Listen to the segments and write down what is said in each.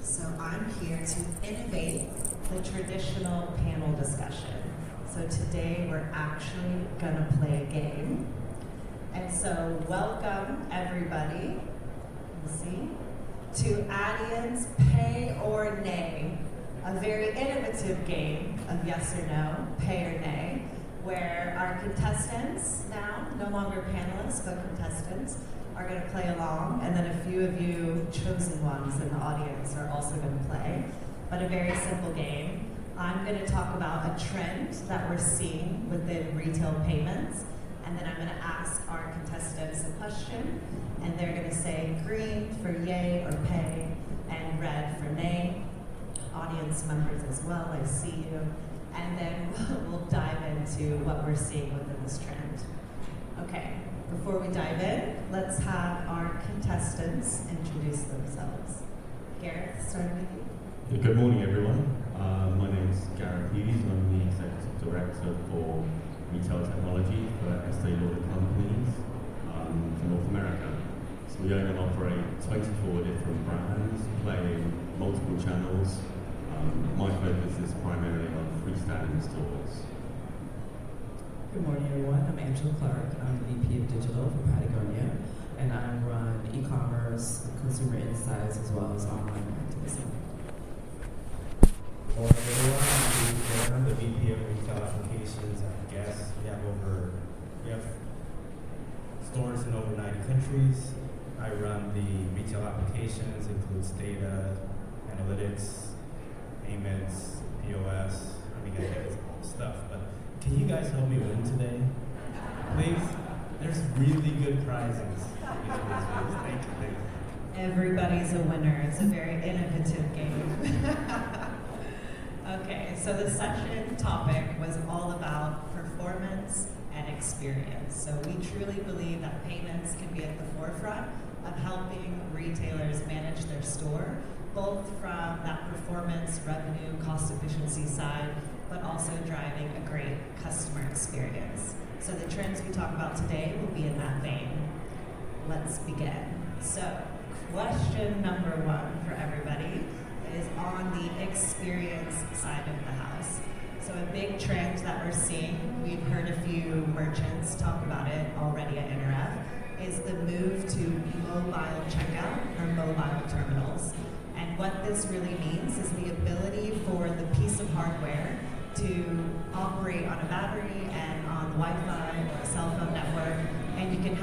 So I'm here to innovate the traditional panel discussion. So today we're actually gonna play a game. And so welcome everybody, let's see, to Adian's Pay or Nay, a very innovative game of yes or no, pay or nay, where our contestants now, no longer panelists, but contestants, are going to play along, and then a few of you chosen ones in the audience are also going to play. But a very simple game. I'm going to talk about a trend that we're seeing within retail payments, and then I'm going to ask our contestants a question, and they're going to say green for yay or pay, and red for nay. Audience members as well, I see you. And then we'll dive into what we're seeing within this trend. Okay. Before we dive in, let's have our contestants introduce themselves. Gareth, starting with you. Good morning, everyone. My name is Gareth Hughes, and I'm the Executive Director for Retail Technology for Estee Lauder Companies for North America. So we own and operate 24 different brands, playing multiple channels. My focus is primarily on freestanding stores. Good morning, everyone. I'm Angela Clark. I'm the VP of Digital for Patagonia, and I run e-commerce, consumer insights, as well as online activism. Good morning, everyone. I'm the VP of Retail Applications at Guess. We have stores in over 90 countries. I run the retail applications, includes data, analytics, payments, POS. I get stuff, but can you guys help me win today? Please? There's really good prizes. Thank you. Everybody's a winner. It's a very innovative game. Okay, so the session topic was all about performance and experience. So we truly believe that payments can be at the forefront of helping retailers manage their store, both from that performance, revenue, cost efficiency side, but also driving a great customer experience. So the trends we talk about today will be in that vein. Let's begin. So question number one for everybody is on the experience side of the house. So a big trend that we're seeing, we've heard a few merchants talk about it already at Interf, is the move to mobile checkout or mobile terminals. And what this really means is the ability for the piece of hardware to operate on a battery and on Wi-Fi or a cell phone network, and you can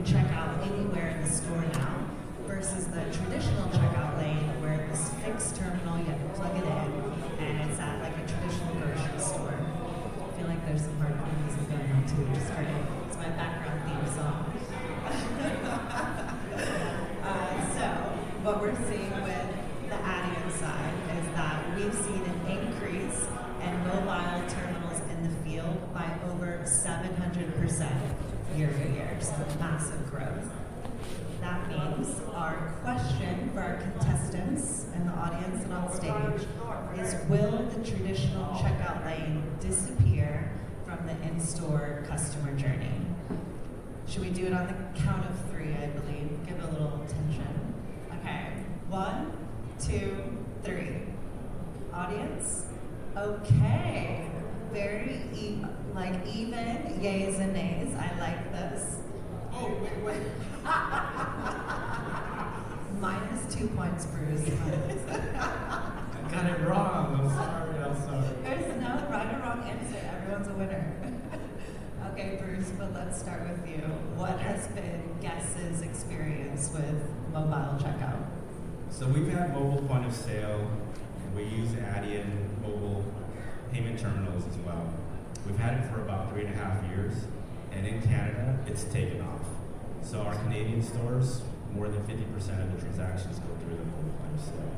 check out anywhere in the store now, versus the traditional checkout lane where this fixed terminal, you have to plug it in, and it's at like a traditional grocery store. I feel like there's some hardcore music going on too, which is great. It's my background theme song. So what we're seeing with the Adian side is that we've seen an increase in mobile terminals in the field by over 700% year-over-year, so massive growth. That means our question for our contestants in the audience and on stage is, will the traditional checkout lane disappear from the in-store customer journey? Should we do it on the count of three, I believe? Give it a little attention. Okay, 1, 2, 3. Audience? Okay, very even yays and nays. I like this. Oh, wait. Minus 2 points, Bruce. I got it wrong. I'm sorry. There's no right or wrong answer. Everyone's a winner. Okay, Bruce, but let's start with you. What has been Guess's experience with mobile checkout? So we've had mobile point of sale, and we use Adyen mobile payment terminals as well. We've had it for about 3.5 years, and in Canada, it's taken off. So our Canadian stores, more than 50% of the transactions go through the mobile point of sale.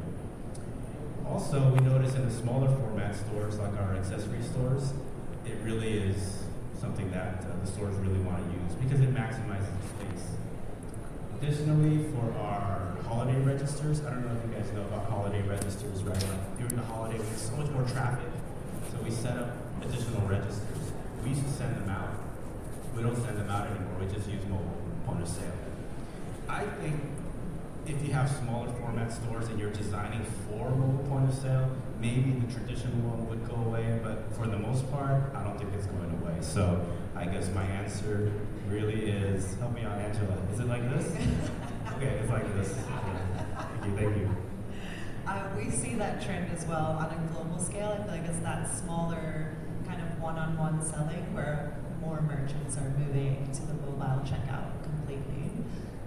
Also, we notice in the smaller format stores, like our accessory stores, it really is something that the stores really want to use because it maximizes the space. Additionally, for our holiday registers, I don't know if you guys know about holiday registers right now. During the holidays, there's so much more traffic. So we set up additional registers. We used to send them out. We don't send them out anymore. We just use mobile point of sale. I think if you have smaller format stores and you're designing for mobile point of sale, maybe the traditional one would go away, but for the most part, I don't think it's going away. So I guess my answer really is, help me out, Angela. Is it like this? Okay, it's like this. Thank you. We see that trend as well on a global scale. I feel like it's that smaller kind of one-on-one selling where more merchants are moving to the mobile checkout completely.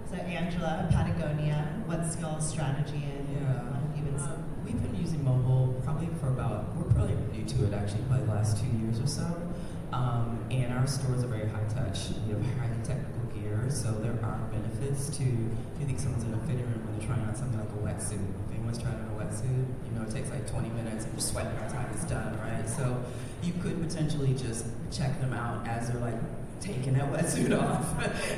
So Angela, Patagonia, what's your strategy in what have you been seeing? We've been using mobile probably for we're probably new to it actually, probably the last 2 years or so. And our stores are very high touch, highly technical gear, so there are benefits to, if you think someone's in a fitting room when they're trying on something like a wetsuit. If anyone's trying on a wetsuit, it takes like 20 minutes and you're sweating by the time it's done, right? So you could potentially just check them out as they're like taking that wetsuit off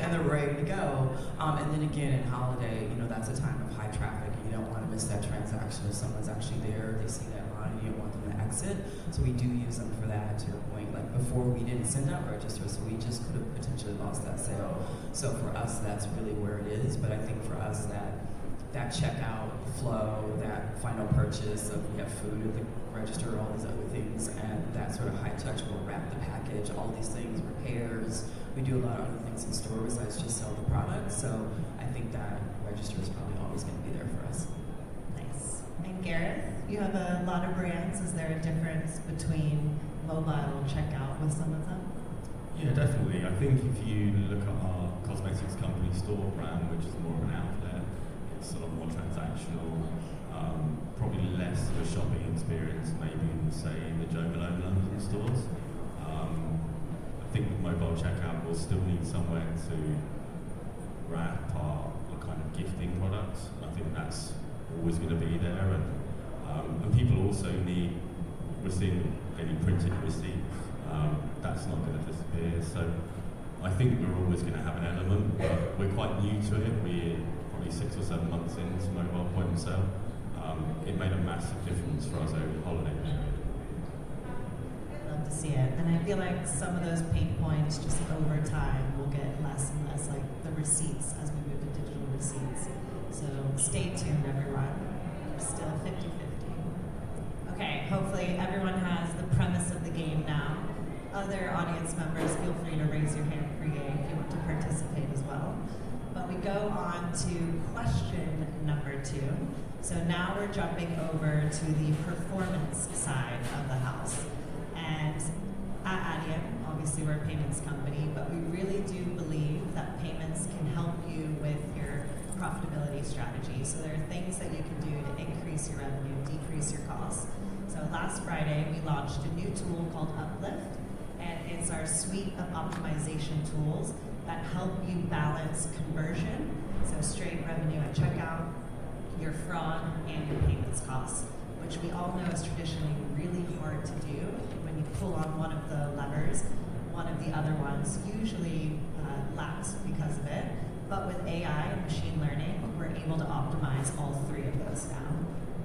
and they're ready to go. And then again, in holiday, that's a time of high traffic and you don't want to miss that transaction. If someone's actually there, they see that line, you don't want them to exit. So we do use them for that, to your point. Like before, we didn't send out registers, so we just could have potentially lost that sale. So for us, that's really where it is. But I think for us, that checkout flow, that final purchase of we have food at the register, all these other things, and that sort of high touch, we'll wrap the package, all these things, repairs. We do a lot of other things in store besides just sell the product. So I think that register is probably always going to be there for us. Nice. And Gareth, you have a lot of brands. Is there a difference between mobile checkout with some of them? Yeah, definitely. I think if you look at our cosmetics company store brand, which is more of an outlet, it's sort of more transactional, probably less of a shopping experience maybe in, say, the Joe Malone London stores. I think with mobile checkout, we'll still need somewhere to wrap our kind of gifting products. I think that's always going to be there, and people also we're seeing any printed receipts. That's not going to disappear. So I think we're always going to have an element, but we're quite new to it. We're probably 6 or 7 months into mobile point of sale. It made a massive difference for us over the holiday period. Love to see it. And I feel like some of those pain points just over time will get less and less, like the receipts as we move to digital receipts. So stay tuned, everyone. We're still 50-50. Okay, hopefully everyone has the premise of the game now. Other audience members, feel free to raise your hand pre-game if you want to participate as well. But we go on to question number 2. So now we're jumping over to the performance side of the house. And at Adyen, obviously we're a payments company, but we really do believe that payments can help you with your profitability strategy. So there are things that you can do to increase your revenue, decrease your costs. So last Friday, we launched a new tool called Uplift, and it's our suite of optimization tools that help you balance conversion, so straight revenue at checkout, your fraud, and your payments costs, which we all know is traditionally really hard to do. When you pull on one of the levers, one of the other ones usually lacks because of it. But with AI and machine learning, we're able to optimize all 3 of those now.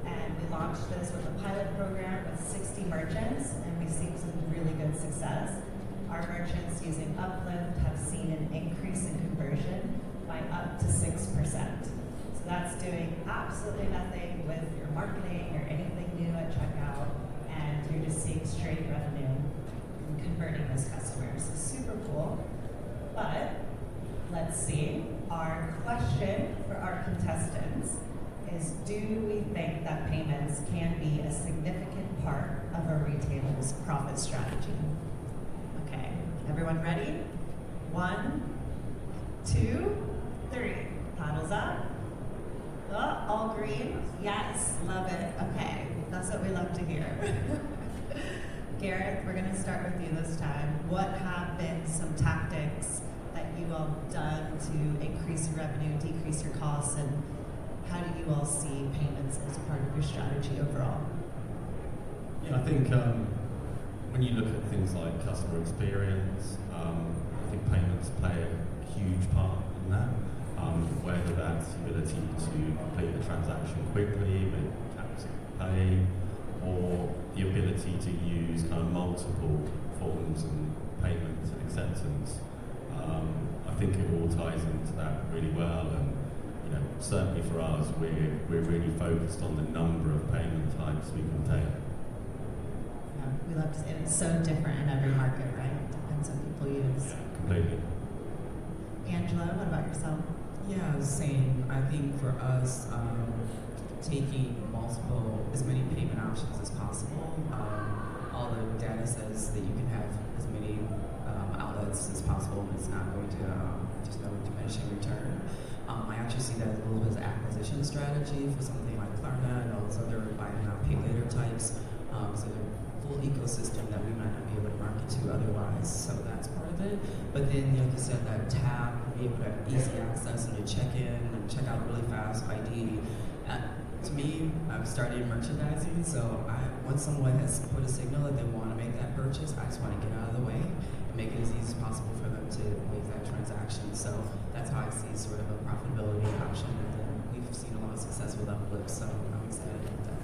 And we launched this with a pilot program with 60 merchants, and we've seen some really good success. Our merchants using Uplift have seen an increase in conversion by up to 6%. So that's doing absolutely nothing with your marketing or anything new at checkout, and you're just seeing straight revenue and converting those customers. So super cool. But let's see. Our question for our contestants is, do we think that payments can be a significant part of a retailer's profit strategy? Okay, everyone ready? 1, 2, 3. Paddles up. Oh, all green? Yes, love it. Okay, that's what we love to hear. Gareth, we're going to start with you this time. What have been some tactics that you all done to increase your revenue, decrease your costs, and how do you all see payments as part of your strategy overall? Yeah, I think when you look at things like customer experience, I think payments play a huge part in that. Whether that's the ability to complete a transaction quickly with tap to pay, or the ability to use kind of multiple forms and payments and acceptance. I think it all ties into that really well, and certainly for us, we're really focused on the number of payment types we can take. Yeah, we love to say it's so different in every market, right? Depends what people use. Completely. Angela, what about yourself? Yeah, same. I think for us, taking as many payment options as possible. All the data says that you can have as many outlets as possible, and it's not going to, there's no diminishing return. I actually see that as a little bit of an acquisition strategy for something like Klarna and all those other buy now, pay later types. So they're full ecosystem that we might not be able to market to otherwise. So that's part of it. But then, like you said, that tab, be able to have easy access and you check in and check out really fast ID. To me, I've started merchandising, so once someone has put a signal that they want to make that purchase, I just want to get out of the way and make it as easy as possible for them to make that transaction. So that's how I see sort of a profitability option, and then we've seen a lot of success with Uplift, so I'm excited about that.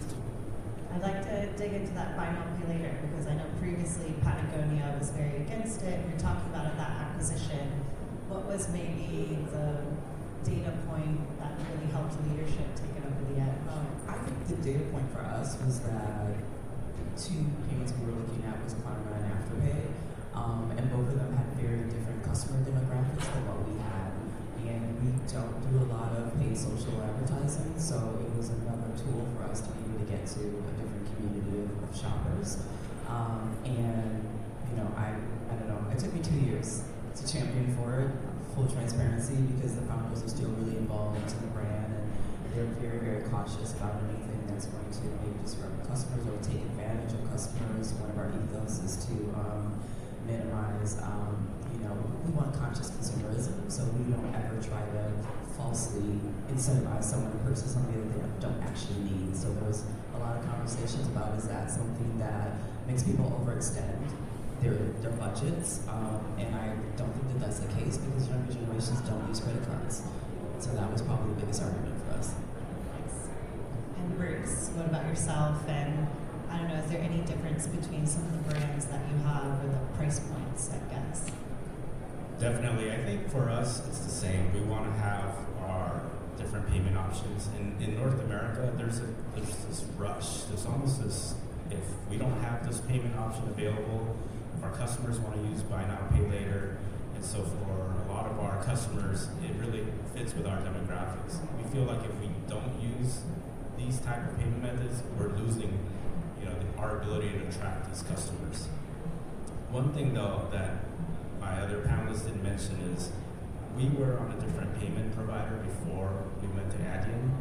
I'd like to dig into that buy now, pay later, because I know previously Patagonia was very against it. You're talking about that acquisition. What was maybe the data point that really helped leadership take it over the edge? I think the data point for us was that two payments we were looking at was Klarna and Afterpay, and both of them had very different customer demographics than what we had. And we don't do a lot of paid social advertising, so it was another tool for us to be able to get to a different community of shoppers. And I don't know, it took me 2 years to champion for it, full transparency, because the founders are still really involved in the brand, and they're very, very cautious about anything that's going to maybe disrupt customers or take advantage of customers. One of our ethos is to minimize, we want conscious consumerism, so we don't ever try to falsely incentivize someone to purchase something that they don't actually need. So there was a lot of conversations about, is that something that makes people overextend their budgets, and I don't think that that's the case, because younger generations don't use credit cards. So that was probably the biggest argument for us. And Bruce, what about yourself? And I don't know, is there any difference between some of the brands that you have or the price points, I guess? Definitely. I think for us, it's the same. We want to have our different payment options. In North America, there's this rush. There's almost this, if we don't have this payment option available, if our customers want to use buy now, pay later, and so for a lot of our customers, it really fits with our demographics. We feel like if we don't use these type of payment methods, we're losing, our ability to attract these customers. One thing though that my other panelists didn't mention is we were on a different payment provider before we went to Adyen,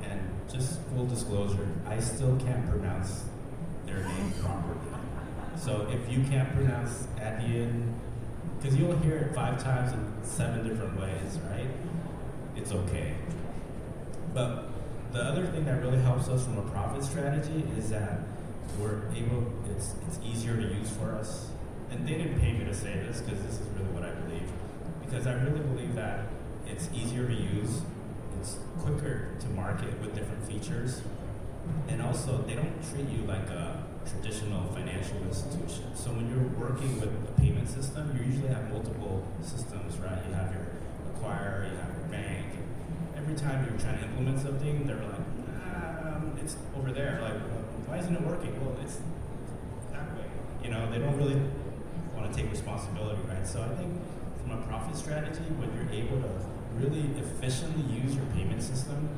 and just full disclosure, I still can't pronounce their name properly. So if you can't pronounce Adyen, because you'll hear it 5 times in 7 different ways, right? It's okay. But the other thing that really helps us from a profit strategy is that it's easier to use for us. And they didn't pay me to say this, because this is really what I believe. Because I really believe that it's easier to use, it's quicker to market with different features, and also they don't treat you like a traditional financial institution. So when you're working with a payment system, you usually have multiple systems, right? You have your acquirer, you have your bank. Every time you're trying to implement something, they're like, it's over there. Like, why isn't it working? Well, it's that way. They don't really want to take responsibility, right? So I think from a profit strategy, when you're able to really efficiently use your payment system,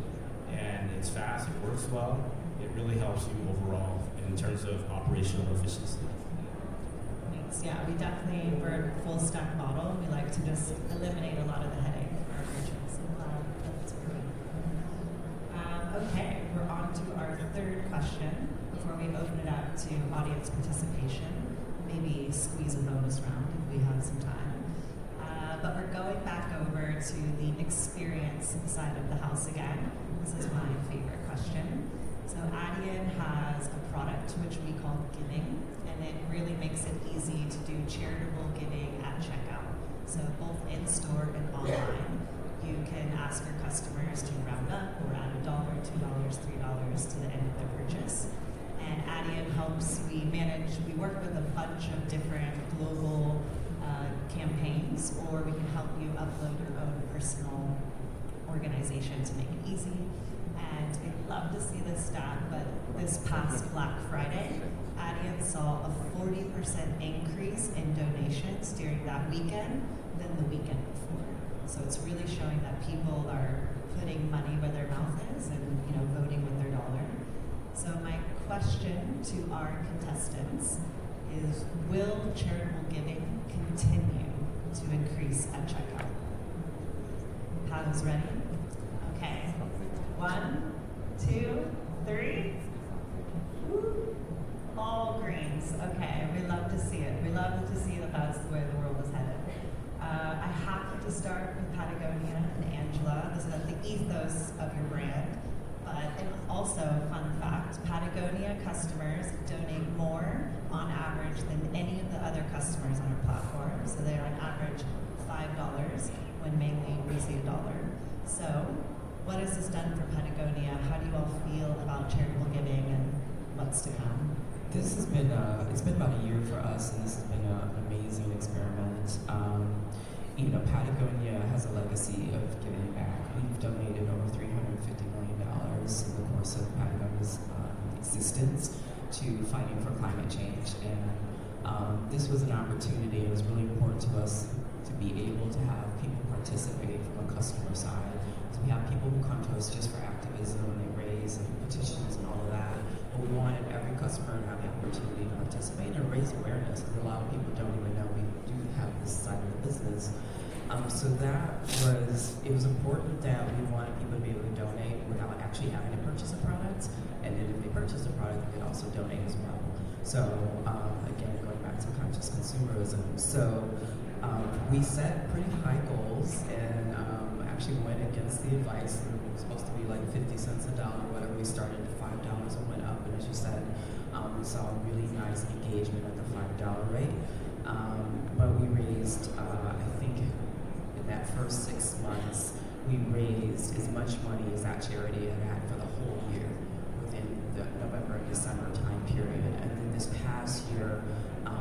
and it's fast, it works well, it really helps you overall in terms of operational efficiency. Thanks. Yeah, we're a full stack model. We like to just eliminate a lot of the headache for our merchants. I'm glad that's great. Okay, we're on to our third question before we open it up to audience participation. Maybe squeeze a bonus round if we have some time. But we're going back over to the experience side of the house again. This is my favorite question. So Adyen has a product which we call Giving, and it really makes it easy to do charitable giving at checkout. So both in-store and online, you can ask your customers to round up or add $1, $2, $3 to the end of their purchase. And Adyen helps, we work with a bunch of different global campaigns, or we can help you upload your own personal organization to make it easy. And we'd love to see this stat, but this past Black Friday, Adyen saw a 40% increase in donations during that weekend than the weekend before. So it's really showing that people are putting money where their mouth is and voting with their dollar. So my question to our contestants is, will charitable giving continue to increase at checkout? Paddles ready? Okay. 1, 2, 3. Woo. All greens. Okay, we love to see it. We love to see that that's where the world is headed. I have to start with Patagonia and Angela. This is the ethos of your brand. And also, fun fact, Patagonia customers donate more on average than any of the other customers on our platform. So they're on average $5 when mainly we see $1. So what has this done for Patagonia? How do you all feel about charitable giving and what's to come? This has been, it's been about a year for us, and this has been an amazing experiment. Patagonia has a legacy of giving back. We've donated over $350 million in the course of Patagonia's existence to fighting for climate change. And this was an opportunity. It was really important to us to be able to have people participate from a customer side. So we have people who come to us just for activism, and they raise petitions and all of that. But we wanted every customer to have the opportunity to participate and raise awareness, because a lot of people don't even know we do have this side of the business. So it was important that we wanted people to be able to donate without actually having to purchase a product. And then if they purchase a product, they could also donate as well. So again, going back to conscious consumerism. So we set pretty high goals and actually went against the advice. It was supposed to be like 50 cents a dollar, whatever. We started at $5 and went up. And as you said, we saw really nice engagement at the $5 rate. But we raised, I think, in that first 6 months, we raised as much money as that charity had for the whole year within the November and December time period. And then this past year,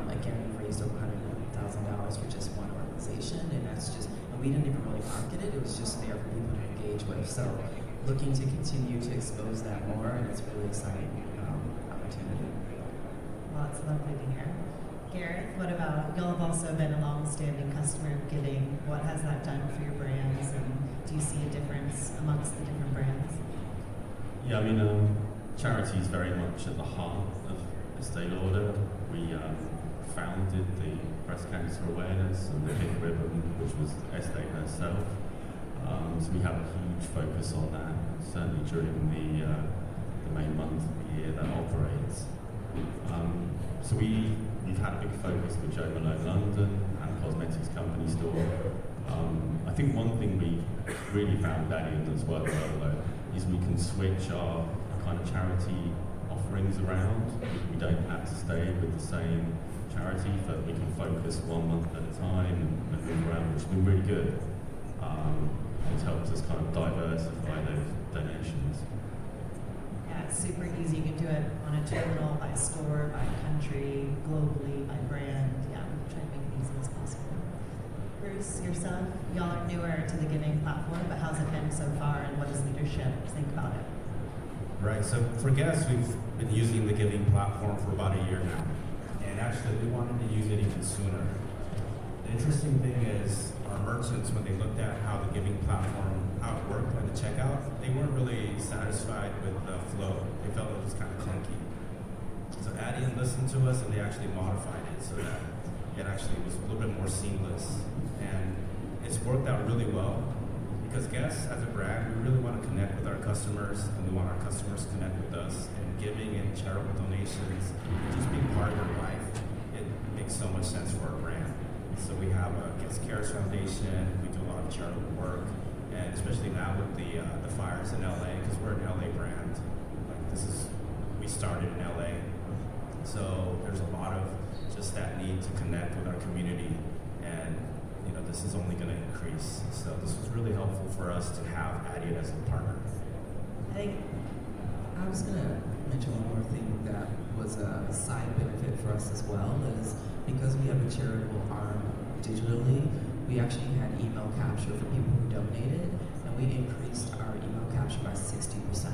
again, we raised over $100,000 for just one organization, and we didn't even really market it. It was just there for people to engage with. So looking to continue to expose that more, and it's a really exciting opportunity. Well, it's lovely to hear. Gareth, what about, y'all have also been a long-standing customer of giving. What has that done for your brands, and do you see a difference amongst the different brands? Yeah, charity is very much at the heart of Estee Lauder. We founded the breast cancer awareness and the Pink Ribbon, which was Estee herself. So we have a huge focus on that, certainly during the main month of the year that operates. So we've had a big focus with Jo Malone London and Cosmetics Company Store. I think one thing we really found Adyen as well though, is we can switch our kind of charity offerings around. We don't have to stay with the same charity, but we can focus 1 month at a time and move around, which has been really good. It's helped us kind of diversify those donations. Yeah, it's super easy. You can do it on a terminal, by store, by country, globally, by brand. Yeah, try to make it easy as possible. Bruce, yourself, y'all are newer to the giving platform, but how's it been so far, and what does leadership think about it? Right, so for guests, we've been using the giving platform for about a year now. And actually, we wanted to use it even sooner. The interesting thing is, our merchants, when they looked at how the giving platform, how it worked at the checkout, they weren't really satisfied with the flow. They felt it was kind of clunky. So Adyen listened to us, and they actually modified it so that it actually was a little bit more seamless. And it's worked out really well, because guests, as a brand, we really want to connect with our customers, and we want our customers to connect with us. And giving and charitable donations, just being part of their life, it makes so much sense for our brand. So we have a Guest Cares Foundation. We do a lot of charitable work, and especially now with the fires in LA, because we're an LA brand. We started in LA, so there's a lot of just that need to connect with our community, and this is only going to increase. So this was really helpful for us to have Adyen as a partner. I was going to mention one more thing that was a side benefit for us as well, is because we have a charitable arm digitally, we actually had email capture for people who donated, and we we increased our email capture by 60%.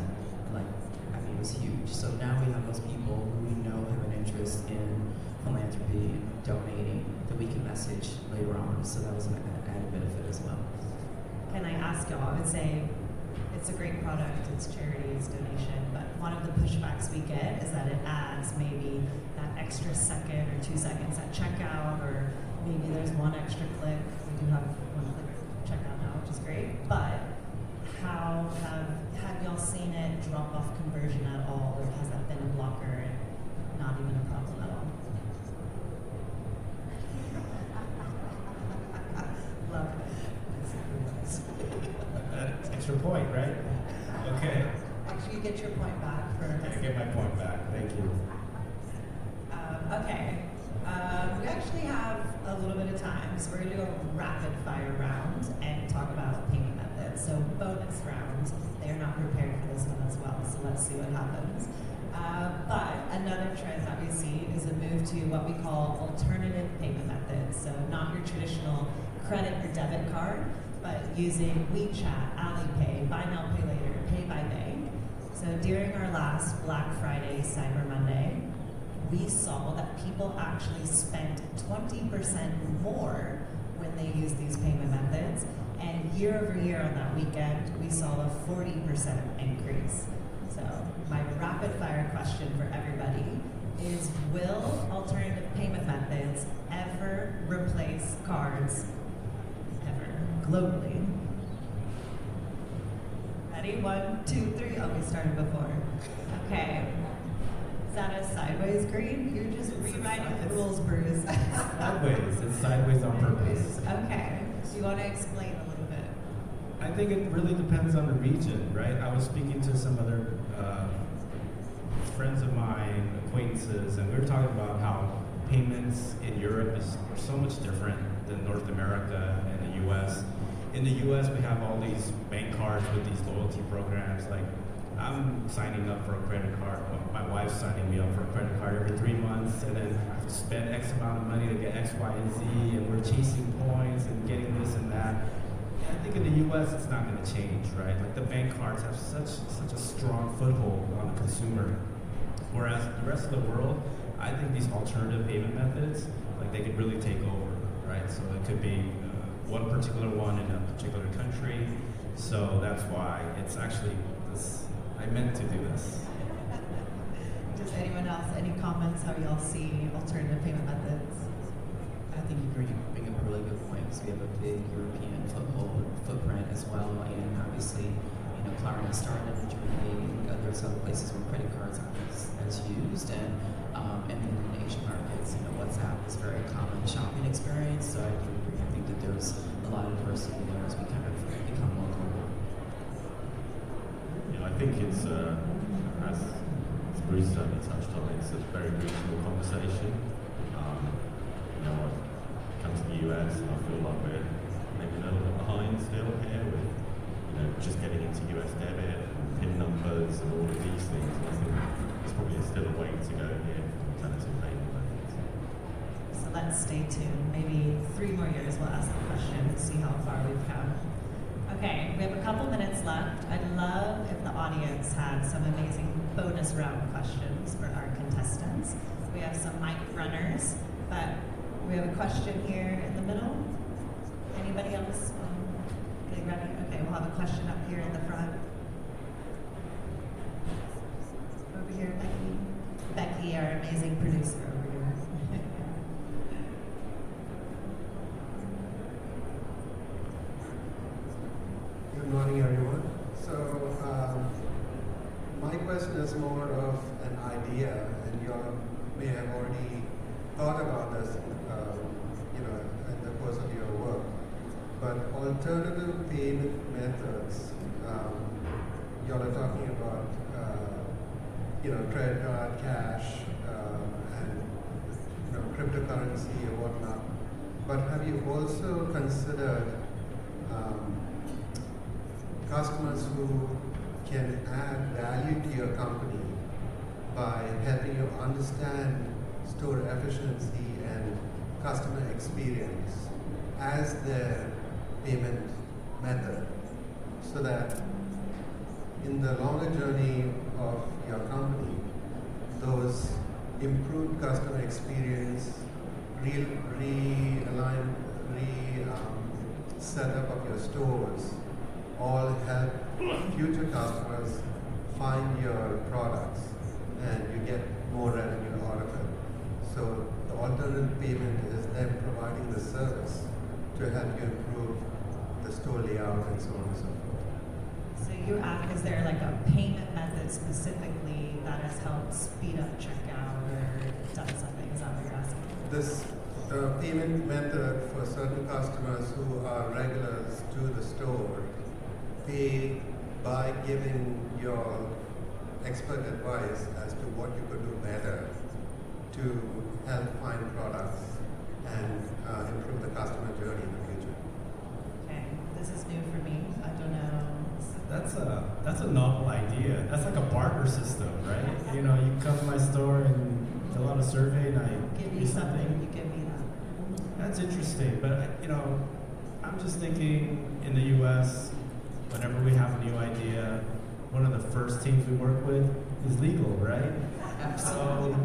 It was huge. So now we have those people who we know have an interest in philanthropy, donating, that we can message later on. So that was an added benefit as well. Can I ask y'all? I would say it's a great product, it's charity, it's donation, but one of the pushbacks we get is that it adds maybe that extra second or 2 seconds at checkout, or maybe there's one extra click. We do have one click checkout now, which is great, but how have y'all seen it drop off conversion at all, or has that been a blocker and not even a problem at all? Love it. Extra point, right? Okay. Actually, you get your point back for I get my point back. Thank you. Okay. We actually have a little bit of time, so we're going to do a rapid fire round and talk about payment methods. So bonus round. They're not prepared for this one as well, so let's see what happens. But another trend that we see is a move to what we call alternative payment methods. So not your traditional credit or debit card, but using WeChat, Alipay, Buy Now, Pay Later, Pay by Bank. So during our last Black Friday, Cyber Monday, we saw that people actually spent 20% more when they used these payment methods. And year over year on that weekend, we saw a 40% increase. So my rapid fire question for everybody is, will alternative payment methods ever replace cards? Ever, globally? Ready? 1, 2, 3. Oh, we started before. Okay. Is that a sideways green? You're just rewriting the rules, Bruce. Sideways. It's sideways on purpose. Okay. Do you want to explain a little bit? I think it really depends on the region, right? I was speaking to some other friends of mine, acquaintances, and we were talking about how payments in Europe are so much different than North America and the U.S. In the U.S., we have all these bank cards with these loyalty programs. Like, I'm signing up for a credit card. My wife's signing me up for a credit card every 3 months, and then I have to spend X amount of money to get X, Y, and Z, and we're chasing points and getting this and that. And I think in the U.S., it's not going to change, right? Like, the bank cards have such a strong foothold on the consumer, whereas the rest of the world, I think these alternative payment methods, like, they could really take over, right? So it could be one particular one in a particular country. So that's why it's actually this. I meant to do this. Does anyone else, any comments how y'all see alternative payment methods? I think you bring up a really good point, because we have a big European footprint as well, and obviously, Klarna started in Germany. There's other places where credit cards aren't as used, and then in Asian markets, WhatsApp is a very common shopping experience. So I do agree. I think that there's a lot of diversity there as we kind of become more global. I think it's, as Bruce certainly touched on, it's a very regional conversation. I've come to the US and I feel like we're maybe a little bit behind still here with, just getting into US debit and PIN numbers and all of these things. And I think there's probably still a way to go here for alternative payment methods. So let's stay tuned. Maybe 3 more years we'll ask the question, see how far we've come. Okay, we have a couple minutes left. I'd love if the audience had some amazing bonus round questions for our contestants. We have some mic runners, but we have a question here in the middle. Anybody else? Getting ready? Okay, we'll have a question up here in the front. Over here, Becky. Becky, our amazing producer over here. Good morning, everyone. So, my question is more of an idea, and you all may have already thought about this, in the course of your work. But alternative payment methods, you all are talking about, credit card, cash, and cryptocurrency or whatnot. But have you also considered customers who can add value to your company by helping you understand store efficiency and customer experience as their payment method? so that in the longer journey of your company, those improved customer experience, setup of your stores, all help future customers find your products, and you get more revenue out of it. So the alternative payment is them providing the service to help you improve the store layout and so on and so forth. So you ask, is there like a payment method specifically that has helped speed up checkout or done something? Is that what you're asking? The payment method for certain customers who are regulars to the store pay by giving your expert advice as to what you could do better to help find products and improve the customer journey in the future. Okay, this is new for me. I don't know. That's a novel idea. That's like a barter system, right? You know, you come to my store and fill out a survey, and I Give you something, you give me that. That's interesting, but you know, I'm just thinking in the U.S. whenever we have a new idea, one of the first teams we work with is legal, right? So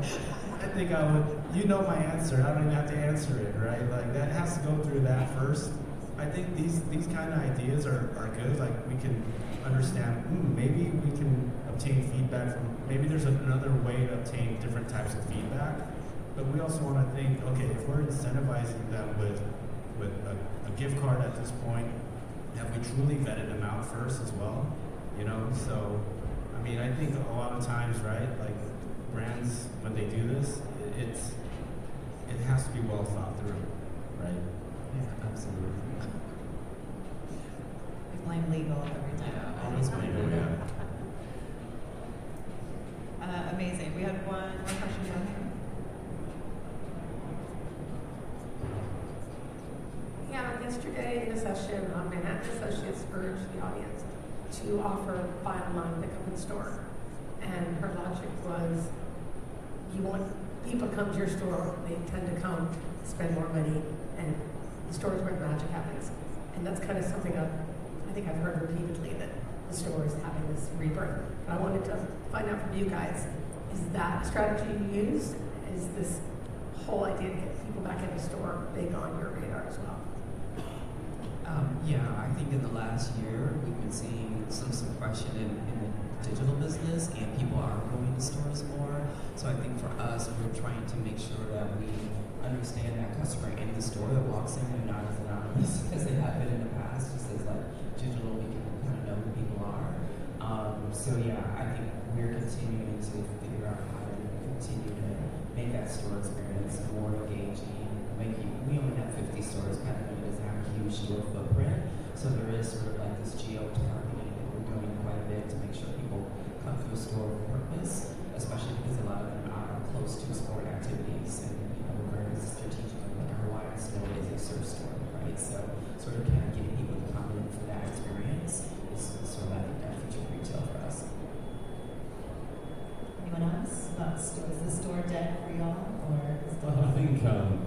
I think I would, you know my answer, I don't even have to answer it, right? Like that has to go through that first. I think these kind of ideas are good, like we can understand, maybe we can obtain feedback from, maybe there's another way to obtain different types of feedback, but we also want to think, okay, if we're incentivizing them with a gift card at this point, have we truly vetted them out first as well? You know, so, I mean, I think a lot of times, right, like brands, when they do this, it has to be well thought through, right? Yeah, absolutely. We blame legal every time. Yeah, always blame legal. Amazing. We had one more question down here. Yeah, yesterday in a session, Manhattan Associates urged the audience to offer buy online, pick up in store. And her logic was, you want people to come to your store, they tend to come, spend more money, and the store is where the magic happens. And that's kind of something I think I've heard repeatedly, that the store is having this rebirth. But I wanted to find out from you guys, is that a strategy you use? Is this whole idea to get people back in the store big on your radar as well? Yeah, I think in the last year we've been seeing some suppression in the digital business, and people are going to stores more. So I think for us, we're trying to make sure that we understand that customer in the store that walks in and not as anonymous as they have been in the past, just as like digital, we can kind of know who people are. So yeah, I think we're continuing to figure out how to continue to make that store experience more engaging. We only have 50 stores, Patagonia doesn't have a huge store footprint, so there is sort of like this geo-targeting that we're doing quite a bit to make sure people come to a store with purpose, especially because a lot of them are close to sport activities, and we're very strategic. Like our Hawaiian store is a surf store, right? So sort of kind of getting people to come in for that experience is sort of, I think, that future retail for us. Anyone else about store? Is the store dead for y'all, or? Well, I think to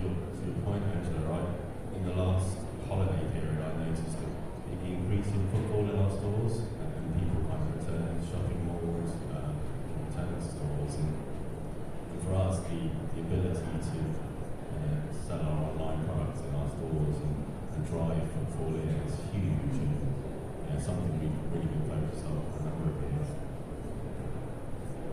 your point, Angela, right? In the last holiday period, I noticed a big increase in footfall in our stores, and people kind of return shopping malls, return stores, and for us, the ability to sell our online products in our stores and drive footfall in is huge, and something we've really been focused on for a number of years.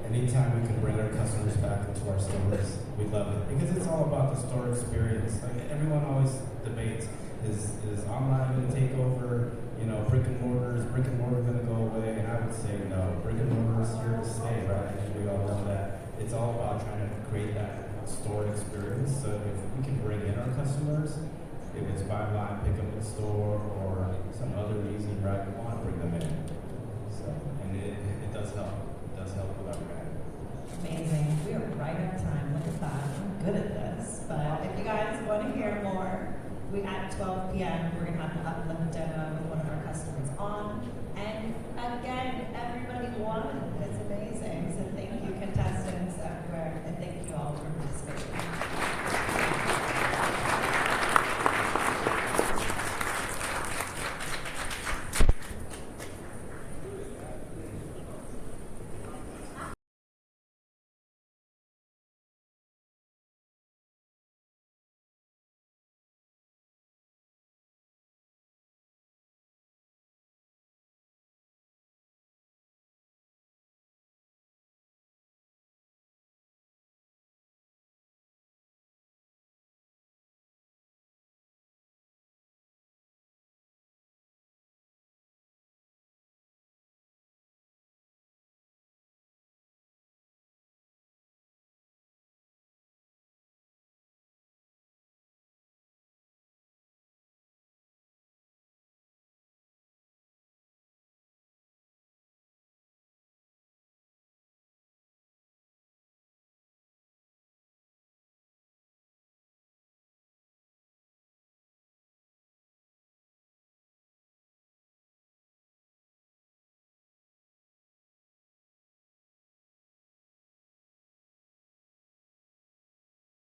Anytime we can bring our customers back into our stores, we love it, because it's all about the store experience. Like everyone always debates, is online going to take over? You know, brick and mortar going to go away? And I would say no. Brick and mortar is here to stay, right? I think we all know that. It's all about trying to create that store experience. So if we can bring in our customers, if it's buy online, pick up in store, or some other reason, right? We want to bring them in. So, and it does help. It does help with our brand. Amazing. We are right on time. Look at that. I'm good at this. But if you guys want to hear more, at 12 p.m., we're going to